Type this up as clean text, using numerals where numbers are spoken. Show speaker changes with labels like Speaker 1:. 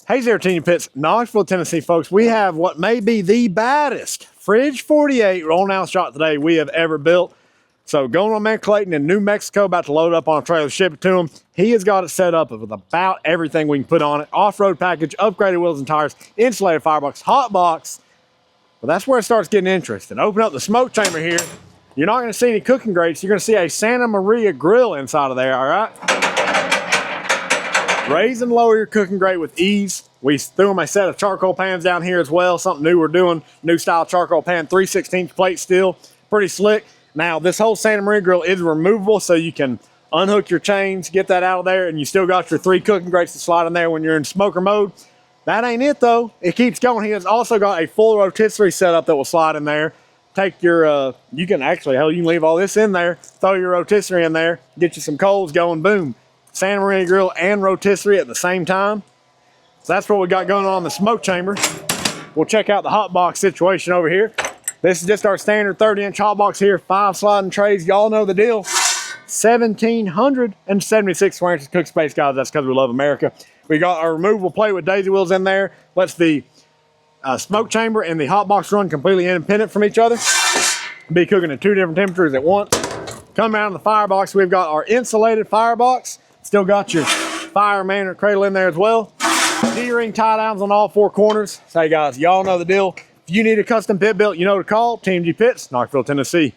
Speaker 1: Hey there, Team Pits, Knoxville, Tennessee, folks. We have what may be the baddest Fridge 48 rolling out shot today we have ever built. So going on man Clayton in New Mexico, about to load up on a trailer, ship it to him. He has got it set up with about everything we can put on it. Off-road package, upgraded wheels and tires, insulated firebox, hot box. Well, that's where it starts getting interesting. Open up the smoke chamber here. You're not going to see any cooking grates. You're going to see a Santa Maria grill inside of there, all right? Raise and lower your cooking grate with ease. We threw them a set of charcoal pans down here as well. Something new we're doing. New style charcoal pan, 3/16 plate steel. Pretty slick. Now, this whole Santa Maria grill is removable, so you can unhook your chains, get that out of there, and you still got your 3 cooking grates to slide in there when you're in smoker mode. That ain't it, though. It keeps going. He has also got a full rotisserie setup that will slide in there. Take your, you can actually, hell, you can leave all this in there, throw your rotisserie in there, get you some coals going, boom. Santa Maria grill and rotisserie at the same time. So that's what we got going on in the smoke chamber. We'll check out the hot box situation over here. This is just our standard 30-inch hot box here, 5 sliding trays. Y'all know the deal. 1,776 square inches cook space, guys. That's because we love America. We got our removable plate with daisy wheels in there. Lets the smoke chamber and the hot box run completely independent from each other. Be cooking at 2 different temperatures at once. Coming out of the firebox, we've got our insulated firebox. Still got your fire management cradle in there as well. D-ring tie downs on all 4 corners. So hey guys, y'all know the deal. If you need a custom pit built, you know to call. Team G Pits, Knoxville, Tennessee.